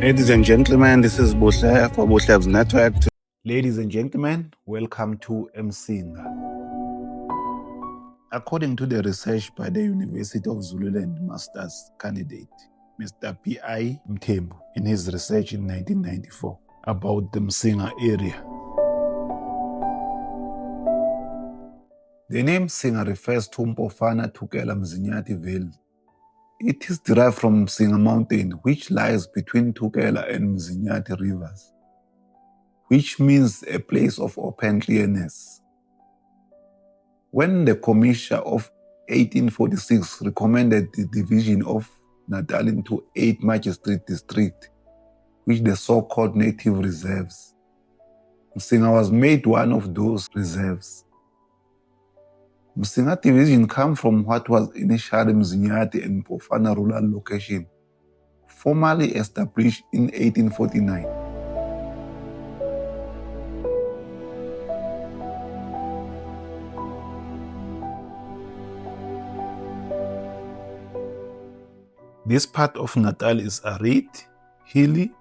Ladies and gentlemen, this is Buhle for Buhle's Network. Ladies and gentlemen, welcome to Msinga. According to the research by the University of Zululand Master's candidate, Mr. P.I. Mthembu, in his research in 1994 about the Msinga area. The name Msinga refers to Mpofana Thukela Mzinyathi Valley. It is derived from Msinga Mountain, which lies between Thukela and Mzinyathi rivers, which means a place of open clearness. When the Commission of 1846 recommended the division of Natal into 8 magistrate districts, which the so-called native reserves, Msinga was made one of those reserves. Msinga division came from what was initially Mzinyathi and Mpofana rural location, formally established in 1849. This part of Natal is arid, hilly,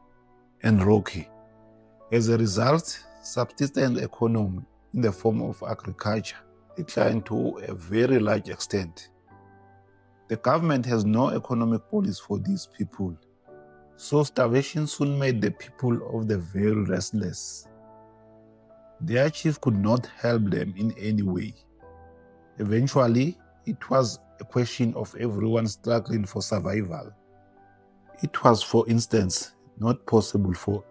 and rocky. As a result, subsistence economy in the form of agriculture declined to a very large extent. The government has no economic policy for these people, so starvation soon made the people of the very restless. Their chief could not help them in any way. Eventually, it was a question of everyone struggling for survival. It was, for instance, not possible for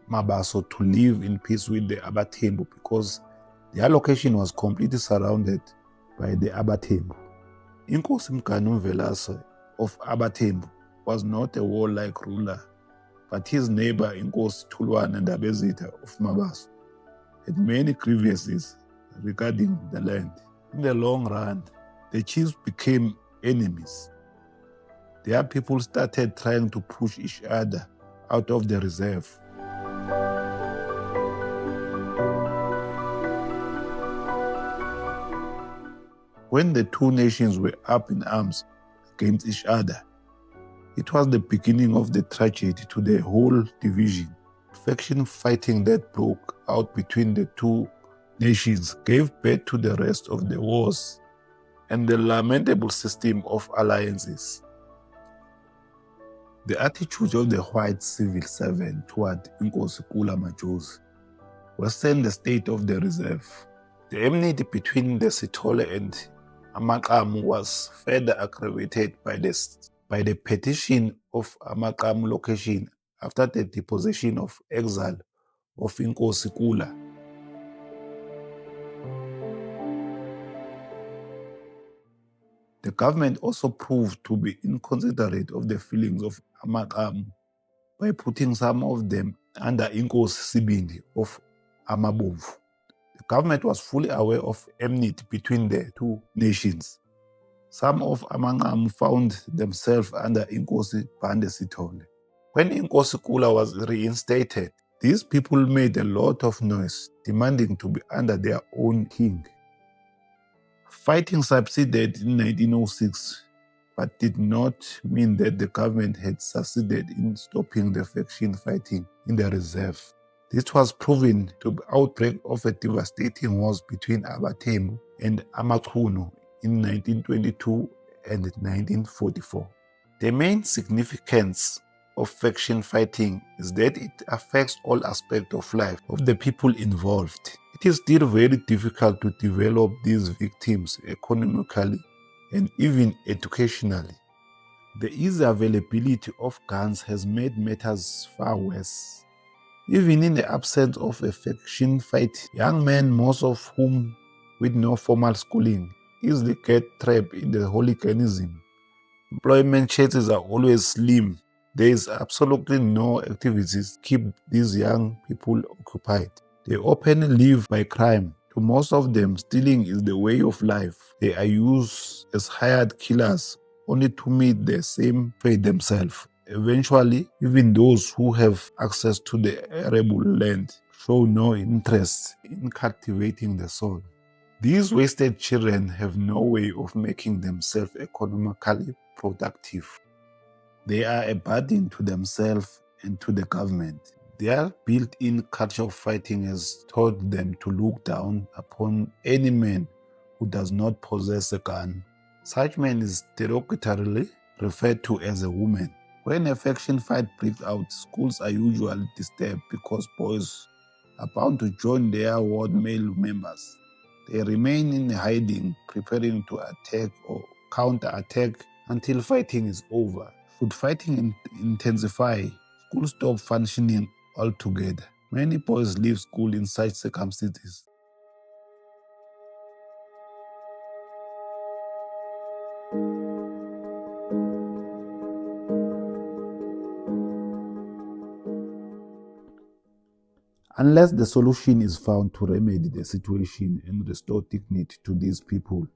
Mabaso to live in peace with the Abathembu because their location was completely surrounded by the Abathembu. Inkosi Mganu Mvelase of Abathembu was not a warlike ruler, but his neighbor Inkosi Thulwane Ndabezitha of Mabaso had many grievances regarding the land. In the long run, the chiefs became enemies. Their people started trying to push each other out of the reserve. When the two nations were up in arms against each other, it was the beginning of the tragedy to the whole division. Faction fighting that broke out between the two nations gave birth to the rest of the wars and the lamentable system of alliances. The attitude of the white civil servant toward Inkosi Kula Majozi worsened the state of the reserve. The enmity between the Sithole and Amaqamu was further aggravated by the petition of Amaqamu location after the deposition of exile of Inkosi Kula. The government also proved to be inconsiderate of the feelings of Amaqamu by putting some of them under Inkosi Sibindi of Amabovu. The government was fully aware of enmity between the two nations. Some of Amaqamu found themselves under Inkosi Bande Sithole. When Inkosi Kula was reinstated, these people made a lot of noise, demanding to be under their own king. Fighting succeeded in 1906, but did not mean that the government had succeeded in stopping the faction fighting in the reserve. This was proven to be the outbreak of a devastating war between Abathembu and Amaqunu in 1922 and 1944. The main significance of faction fighting is that it affects all aspects of life of the people involved. It is still very difficult to develop these victims economically and even educationally. The easy availability of guns has made matters far worse. Even in the absence of a faction fight, young men, most of whom with no formal schooling, easily get trapped in the hooliganism. Employment chances are always slim. There is absolutely no activities to keep these young people occupied. They openly live by crime. To most of them, stealing is the way of life. They are used as hired killers only to meet the same fate themselves. Eventually, even those who have access to the arable land show no interest in cultivating the soil. These wasted children have no way of making themselves economically productive. They are a burden to themselves and to the government. Their built-in culture of fighting has taught them to look down upon any man who does not possess a gun. Such man is derogatorily referred to as a woman. When a faction fight breaks out, schools are usually disturbed because boys are bound to join their ward male members. They remain in hiding, preparing to attack or counter-attack until fighting is over. Should fighting intensify, schools stop functioning altogether. Many boys leave school in such circumstances. Unless the solution is found to remedy the situation and restore dignity to these people,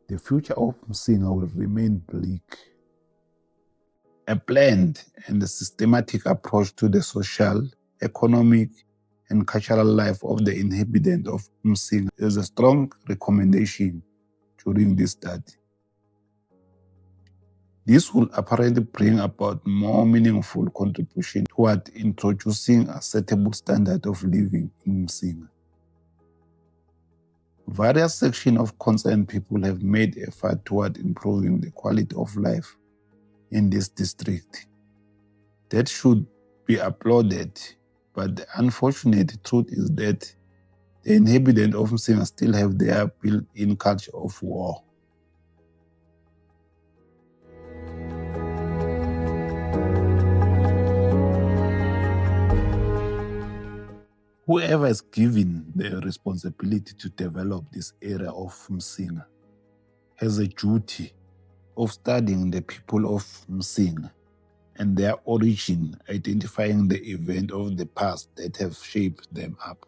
the future of Msinga will remain bleak. A planned and systematic approach to the social, economic, and cultural life of the inhabitants of Msinga is a strong recommendation during this study. This will apparently bring about more meaningful contribution toward introducing a acceptable standard of living in Msinga. Various sections of concerned people have made effort toward improving the quality of life in this district. That should be applauded, but the unfortunate truth is that the inhabitants of Msinga still have their built-in culture of war. Whoever is given the responsibility to develop this area of Msinga has a duty of studying the people of Msinga and their origin, identifying the events of the past that have shaped them up.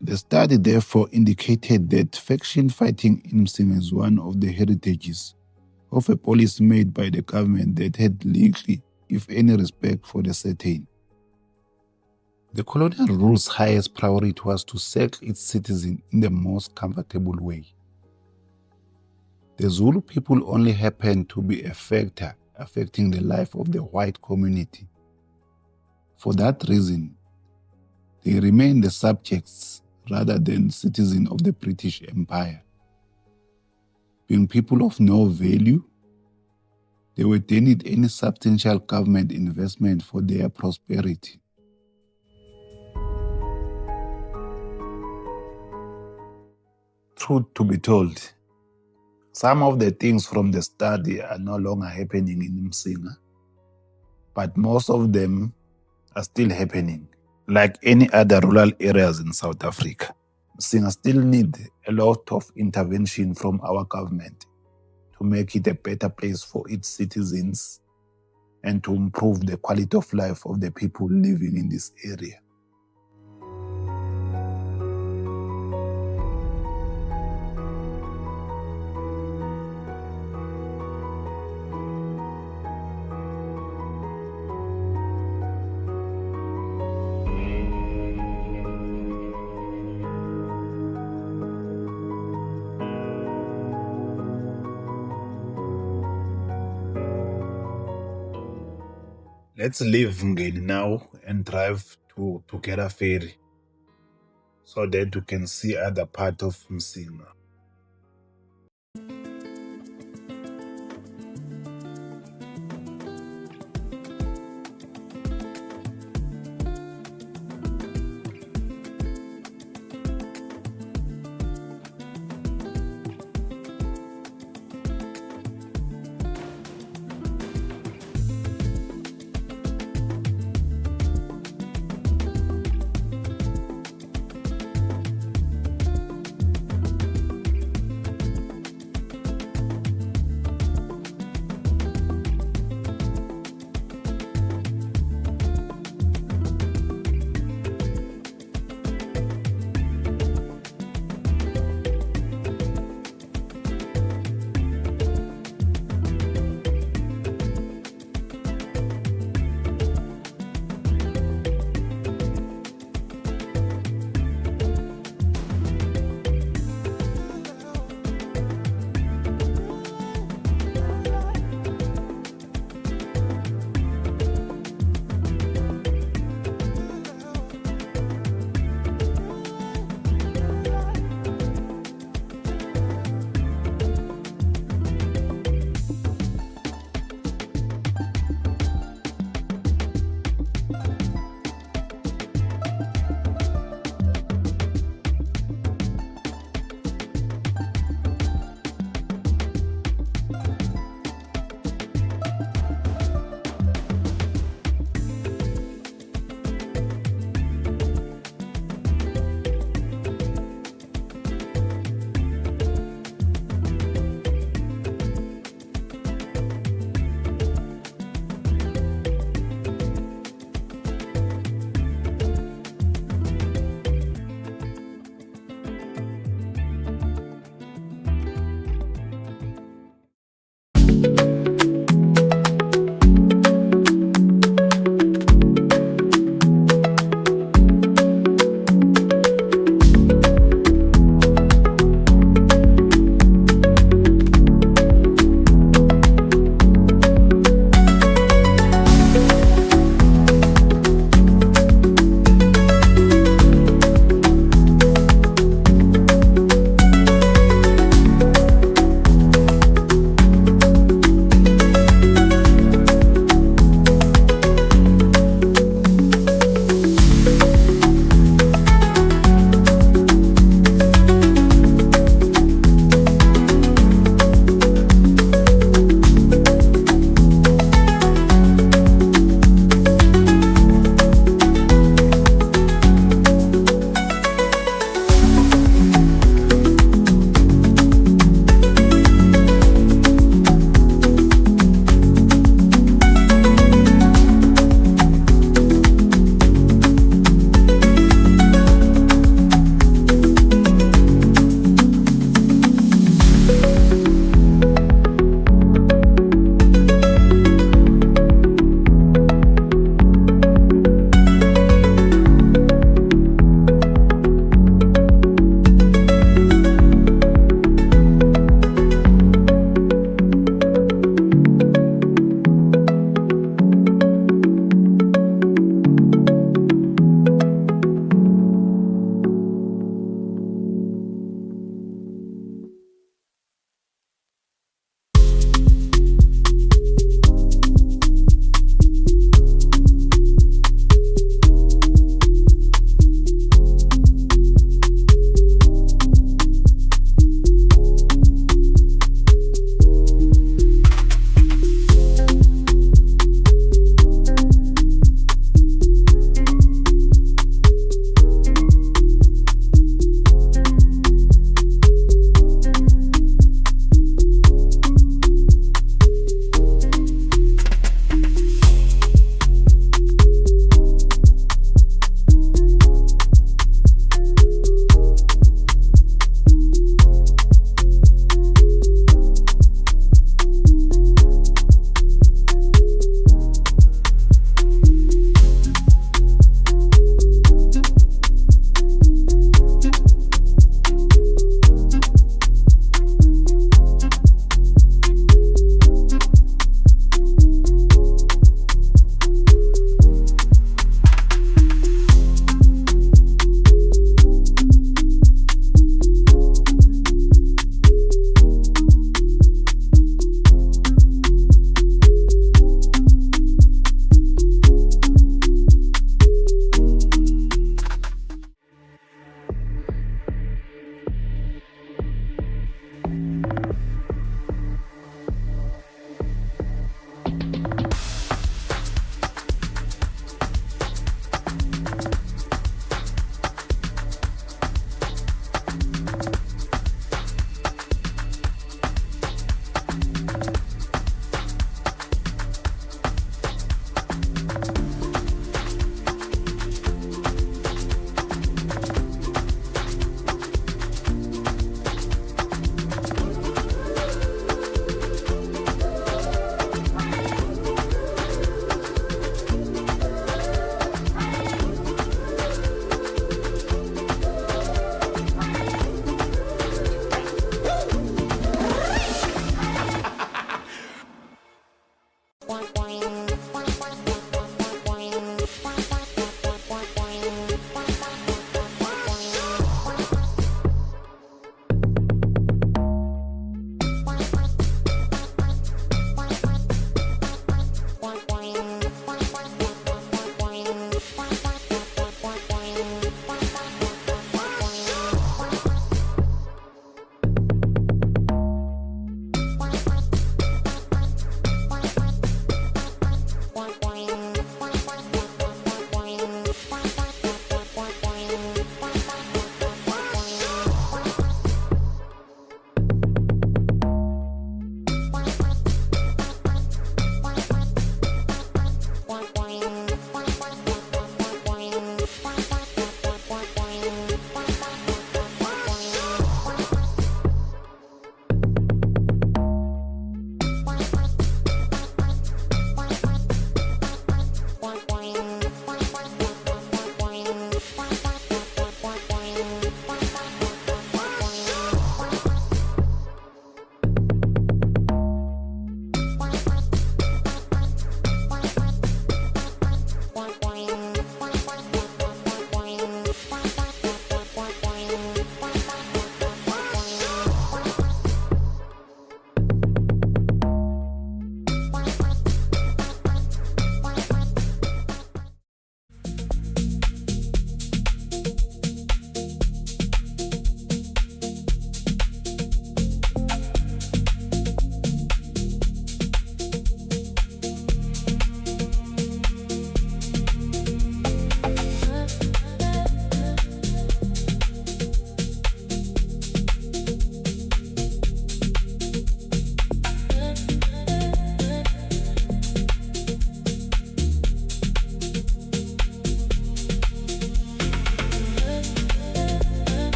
The study therefore indicated that faction fighting in Msinga is one of the heritages of a policy made by the government that had little, if any, respect for the certain. The colonial rule's highest priority was to settle its citizens in the most comfortable way. The Zulu people only happened to be a factor affecting the life of the white community. For that reason, they remained the subjects rather than citizens of the British Empire. Being people of no value, they were denied any substantial government investment for their prosperity. Truth to be told, some of the things from the study are no longer happening in Msinga, but most of them are still happening, like any other rural areas in South Africa. Msinga still needs a lot of intervention from our government to make it a better place for its citizens and to improve the quality of life of the people living in this area. Let's leave Ngeni now and drive to Tugera Ferry so that we can see other part of Msinga.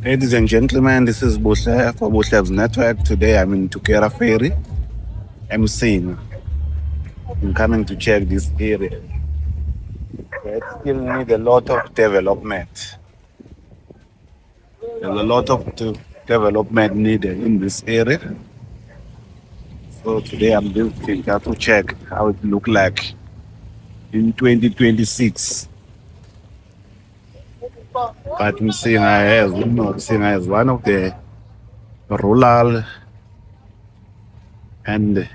Ladies and gentlemen, this is Bushle for Bushle's Network. Today I'm in Tukera Ferry, Msinga. I'm coming to check this area. It still need a lot of development. There's a lot of development needed in this area. So today I'm looking to check how it look like in 2026. But Msinga is one of the rural and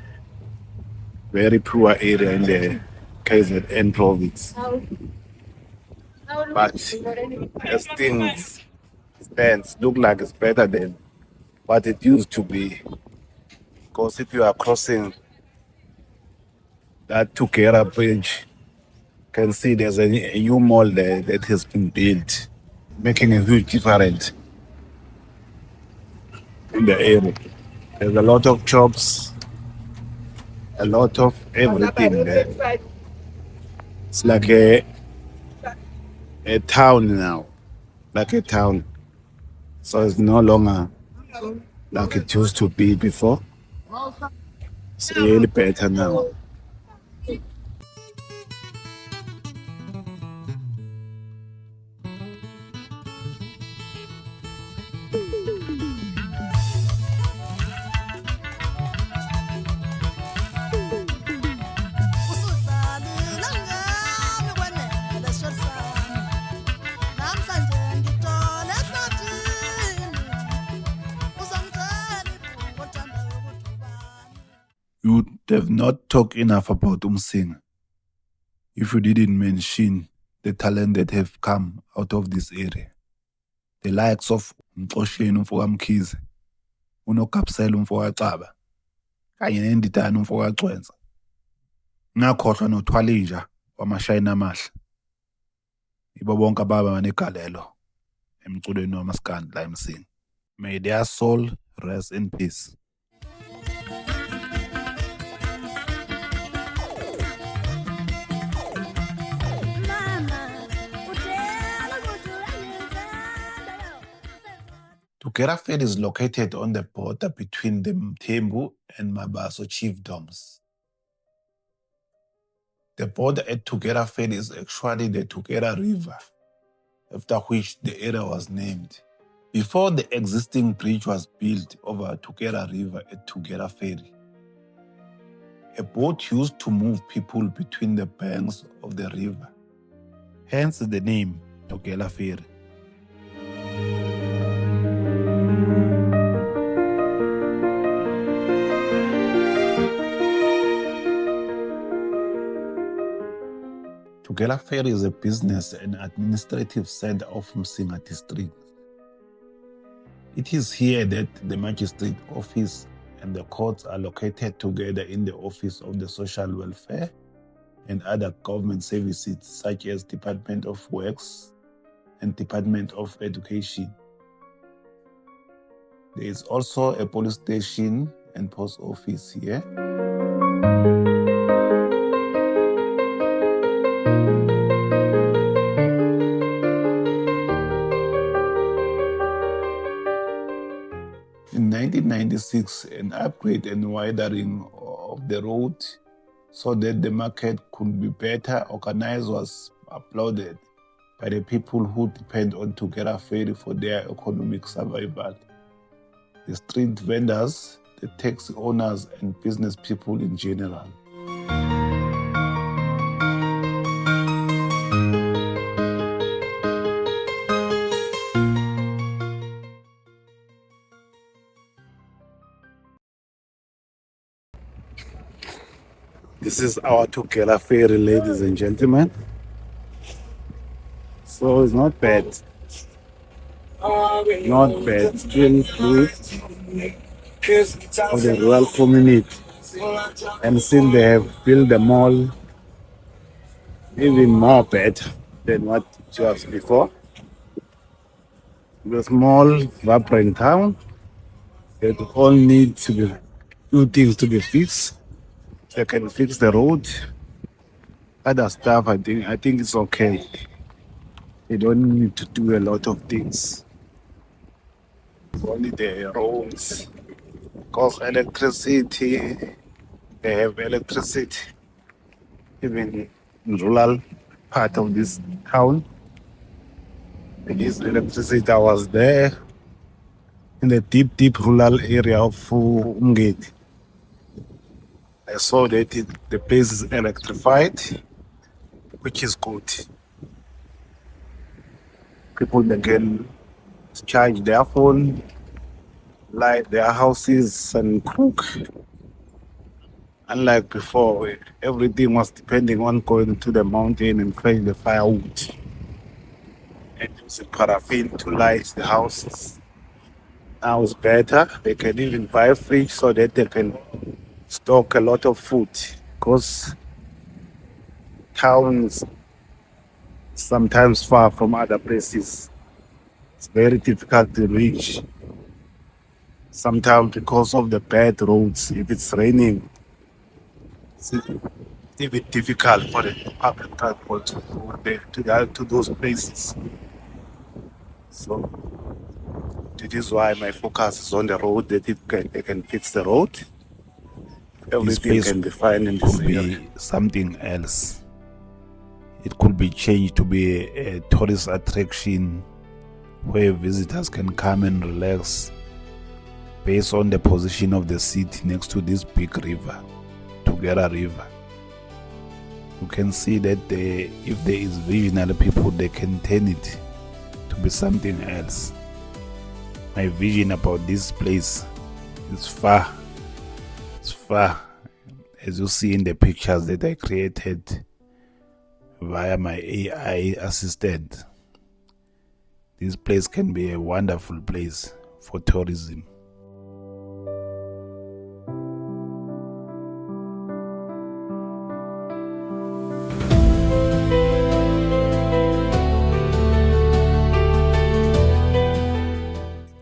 very poor area in the KZN province. But as things stands, look like it's better than what it used to be. Because if you are crossing that Tukera bridge, you can see there's a new mall there that has been built, making a huge difference in the area. There's a lot of shops, a lot of everything there. It's like a town now, like a town. So it's no longer like it used to be before. It's really better now. You would have not talked enough about Msinga if you didn't mention the talent that have come out of this area. The likes of Mxosheni umfoka Mkhize, uNokapsela umfoka Xaba, kanye neNdidane umfoka Cwenza. Ngakhohlwa noThwalinja wamashayina amahle. Ibo bonke ababa negalelo emculweni wamaskandi la eMsinga. May their soul rest in peace. Tukera Ferry is located on the border between the Mthembu and Mabaso chiefdoms. The border at Tukera Ferry is actually the Tukera River, after which the area was named. Before the existing bridge was built over Tukera River at Tukera Ferry, a boat used to move people between the banks of the river, hence the name Tukera Ferry. Tukera Ferry is a business and administrative center of Msinga district. It is here that the magistrate office and the courts are located together in the office of the social welfare and other government services such as Department of Works and Department of Education. There is also a police station and post office here. In 1996, an upgrade and widening of the road so that the market could be better organized was applauded by the people who depend on Tukera Ferry for their economic survival. The street vendors, the taxi owners, and business people in general. This is our Tukera Ferry, ladies and gentlemen. So it's not bad. Not bad. Still good for the rural community. And since they have built the mall even more better than what it was before. The small, vibrant town. It all needs to be two things to be fixed. They can fix the road. Other stuff, I think it's okay. They don't need to do a lot of things. only the roads. Because electricity, they have electricity even in rural part of this town. There is electricity. I was there in the deep rural area of Umgeti. I saw that the place is electrified, which is good. People they can charge their phone, light their houses, and cook. Unlike before, where everything was depending on going to the mountain and fetch the firewood and using paraffin to light the houses. Now it's better. They can even buy a fridge so that they can stock a lot of food because towns sometimes far from other places. It's very difficult to reach. Sometimes because of the bad roads, if it's raining, it's even difficult for the public transport to go there to those places. So that is why my focus is on the road. That they can fix the road. This Everything place can be fine in this could area. be something else. It could be changed to be a tourist attraction where visitors can come and relax based on the position of the city next to this big river, Tugera River. You can see that if there is visionary people, they can turn it to be something else. My vision about this place is far. It's far. As you see in the pictures that I created via my AI assistant, this place can be a wonderful place for tourism.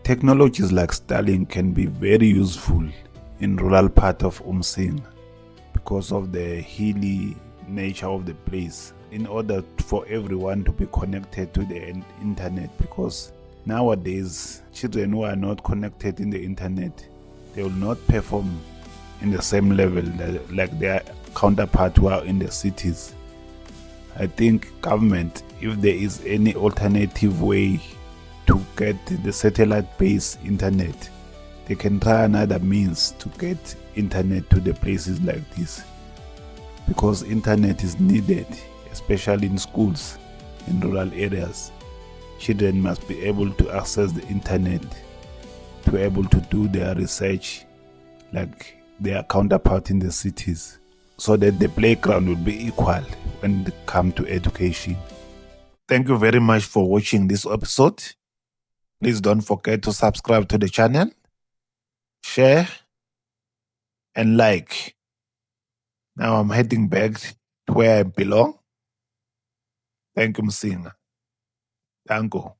Technologies like Starlink can be very useful in rural part of Msinga because of the hilly nature of the place, in order for everyone to be connected to the internet, because nowadays children who are not connected in the internet, they will not perform in the same level like their counterpart who are in the cities. I think government, if there is any alternative way to get the satellite-based internet, they can try another means to get internet to the places like this, because internet is needed, especially in schools in rural areas. Children must be able to access the internet to be able to do their research like their counterpart in the cities, so that the playground will be equal when it comes to education. Thank you very much for watching this episode. Please don't forget to subscribe to the channel, share, and like. Now I'm heading back to where I belong. Thank you, Msinga. Thank you.